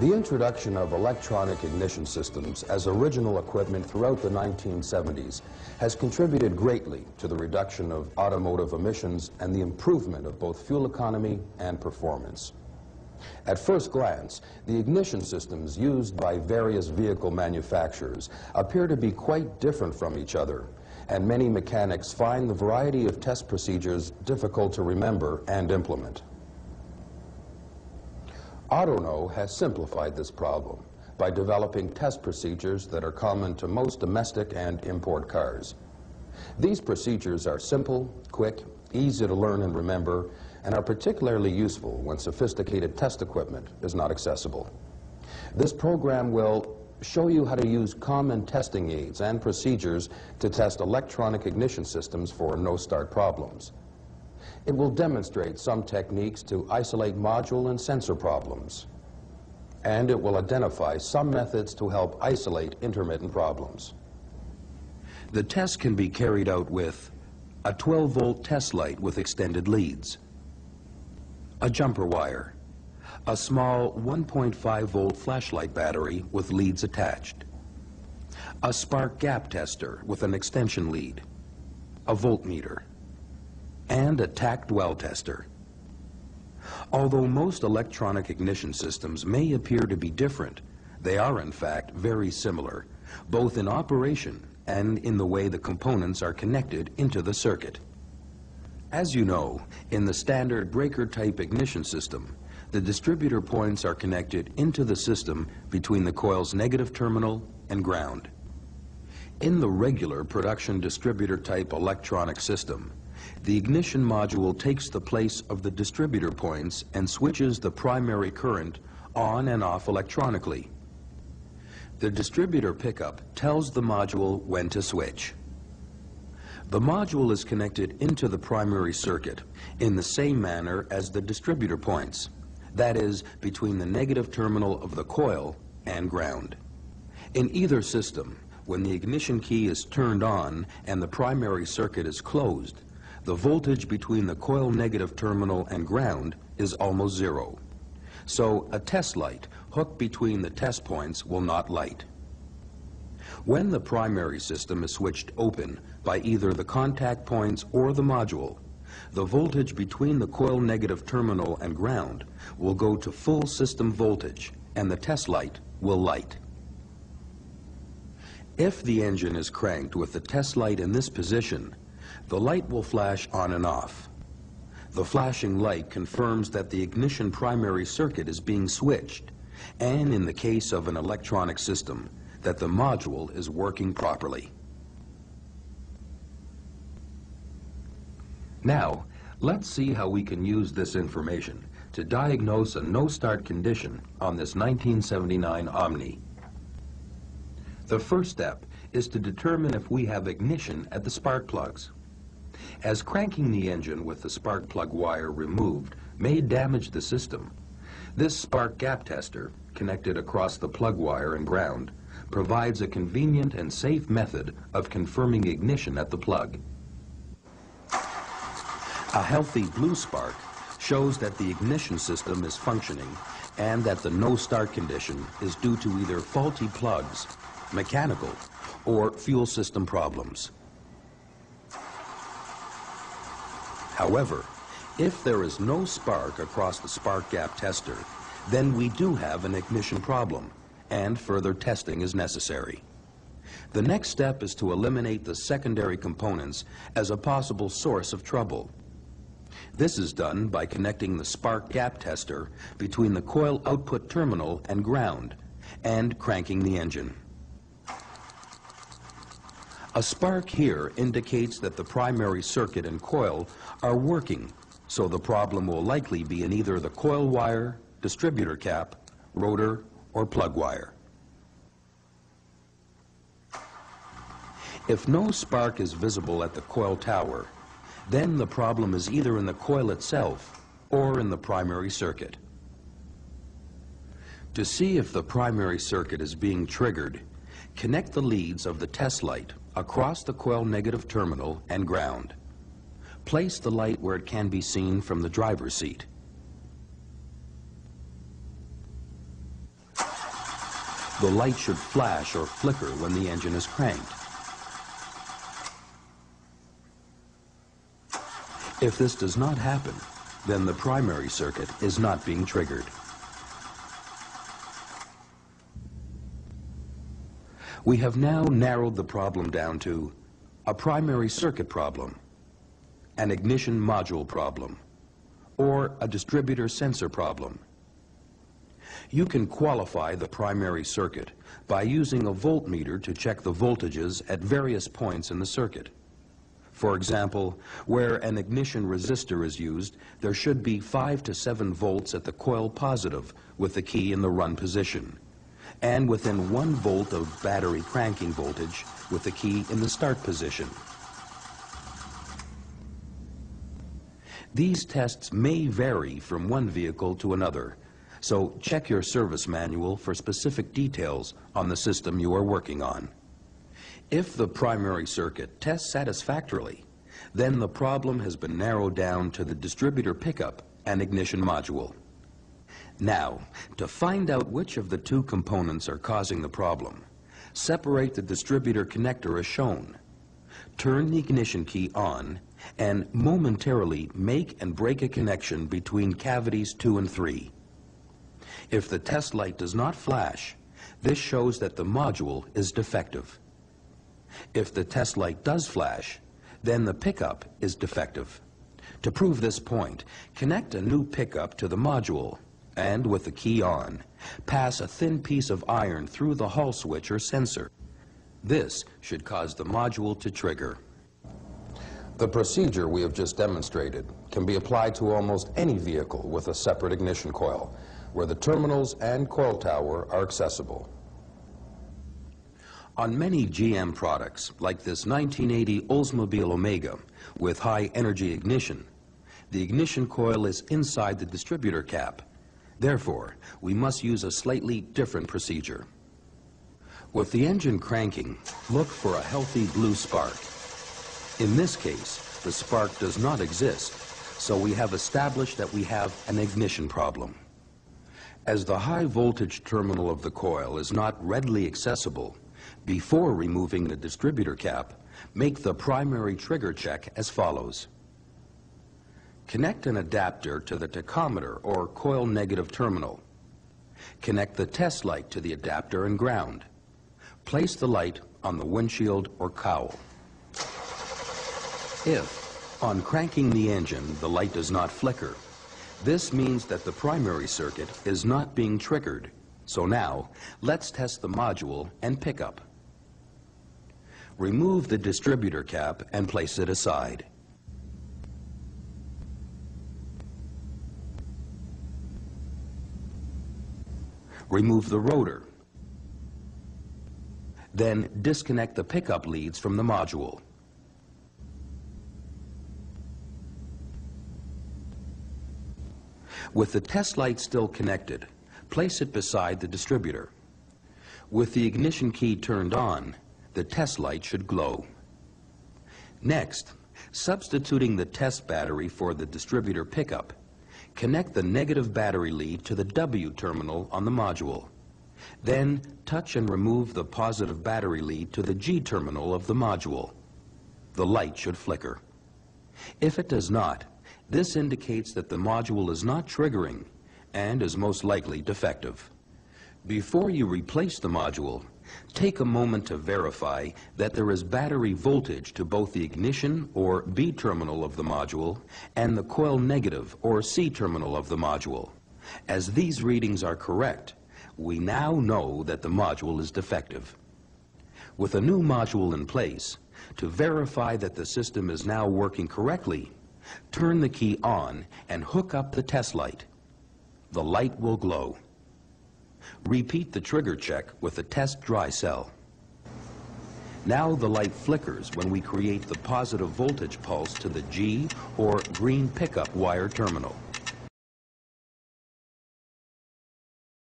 The introduction of electronic ignition systems as original equipment throughout the 1970s has contributed greatly to the reduction of automotive emissions and the improvement of both fuel economy and performance. At first glance, the ignition systems used by various vehicle manufacturers appear to be quite different from each other, and many mechanics find the variety of test procedures difficult to remember and implement. AutoKnow has simplified this problem by developing test procedures that are common to most domestic and import cars. These procedures are simple, quick, easy to learn and remember, and are particularly useful when sophisticated test equipment is not accessible. This program will show you how to use common testing aids and procedures to test electronic ignition systems for no-start problems. It will demonstrate some techniques to isolate module and sensor problems, and it will identify some methods to help isolate intermittent problems. The test can be carried out with a 12-volt test light with extended leads, a jumper wire, a small 1.5-volt flashlight battery with leads attached, a spark gap tester with an extension lead, a voltmeter, and a tacked well tester. Although most electronic ignition systems may appear to be different, they are in fact very similar, both in operation and in the way the components are connected into the circuit. As you know, in the standard breaker-type ignition system, the distributor points are connected into the system between the coil's negative terminal and ground. In the regular production distributor-type electronic system, the ignition module takes the place of the distributor points and switches the primary current on and off electronically. The distributor pickup tells the module when to switch. The module is connected into the primary circuit in the same manner as the distributor points, that is, between the negative terminal of the coil and ground. In either system, when the ignition key is turned on and the primary circuit is closed, the voltage between the coil negative terminal and ground is almost zero. So a test light hooked between the test points will not light. When the primary system is switched open by either the contact points or the module, the voltage between the coil negative terminal and ground will go to full system voltage and the test light will light. If the engine is cranked with the test light in this position, the light will flash on and off. The flashing light confirms that the ignition primary circuit is being switched, and in the case of an electronic system, that the module is working properly. Now, let's see how we can use this information to diagnose a no-start condition on this 1979 Omni. The first step is to determine if we have ignition at the spark plugs. As cranking the engine with the spark plug wire removed may damage the system, this spark gap tester, connected across the plug wire and ground, provides a convenient and safe method of confirming ignition at the plug. A healthy blue spark shows that the ignition system is functioning and that the no-start condition is due to either faulty plugs, mechanical, or fuel system problems. However, if there is no spark across the spark gap tester, then we do have an ignition problem, and further testing is necessary. The next step is to eliminate the secondary components as a possible source of trouble. This is done by connecting the spark gap tester between the coil output terminal and ground and cranking the engine. A spark here indicates that the primary circuit and coil are working, so the problem will likely be in either the coil wire, distributor cap, rotor, or plug wire. If no spark is visible at the coil tower, then the problem is either in the coil itself or in the primary circuit. To see if the primary circuit is being triggered, connect the leads of the test light across the coil negative terminal and ground. Place the light where it can be seen from the driver's seat. The light should flash or flicker when the engine is cranked. If this does not happen, then the primary circuit is not being triggered. We have now narrowed the problem down to a primary circuit problem, an ignition module problem, or a distributor sensor problem. You can qualify the primary circuit by using a voltmeter to check the voltages at various points in the circuit. For example, where an ignition resistor is used, there should be 5 to 7 volts at the coil positive with the key in the run position, and within 1 volt of battery cranking voltage with the key in the start position. These tests may vary from one vehicle to another, so check your service manual for specific details on the system you are working on. If the primary circuit tests satisfactorily, then the problem has been narrowed down to the distributor pickup and ignition module. Now, to find out which of the two components are causing the problem, separate the distributor connector as shown. Turn the ignition key on and momentarily make and break a connection between cavities 2 and 3. If the test light does not flash, this shows that the module is defective. If the test light does flash, then the pickup is defective. To prove this point, connect a new pickup to the module and, with the key on, pass a thin piece of iron through the Hall switch or sensor. This should cause the module to trigger. The procedure we have just demonstrated can be applied to almost any vehicle with a separate ignition coil, where the terminals and coil tower are accessible. On many GM products, like this 1980 Oldsmobile Omega with high energy ignition, the ignition coil is inside the distributor cap. Therefore, we must use a slightly different procedure. With the engine cranking, look for a healthy blue spark. In this case, the spark does not exist, so we have established that we have an ignition problem. As the high voltage terminal of the coil is not readily accessible, before removing the distributor cap, make the primary trigger check as follows. Connect an adapter to the tachometer or coil negative terminal. Connect the test light to the adapter and ground. Place the light on the windshield or cowl. If, on cranking the engine, the light does not flicker, this means that the primary circuit is not being triggered. So now, let's test the module and pickup. Remove the distributor cap and place it aside. Remove the rotor. Then disconnect the pickup leads from the module. With the test light still connected, place it beside the distributor. With the ignition key turned on, the test light should glow. Next, substituting the test battery for the distributor pickup, connect the negative battery lead to the W terminal on the module. Then touch and remove the positive battery lead to the G terminal of the module. The light should flicker. If it does not, this indicates that the module is not triggering and is most likely defective. Before you replace the module, take a moment to verify that there is battery voltage to both the ignition or B terminal of the module and the coil negative or C terminal of the module. As these readings are correct, we now know that the module is defective. With a new module in place, to verify that the system is now working correctly, turn the key on and hook up the test light. The light will glow. Repeat the trigger check with the test dry cell. Now the light flickers when we create the positive voltage pulse to the G or green pickup wire terminal.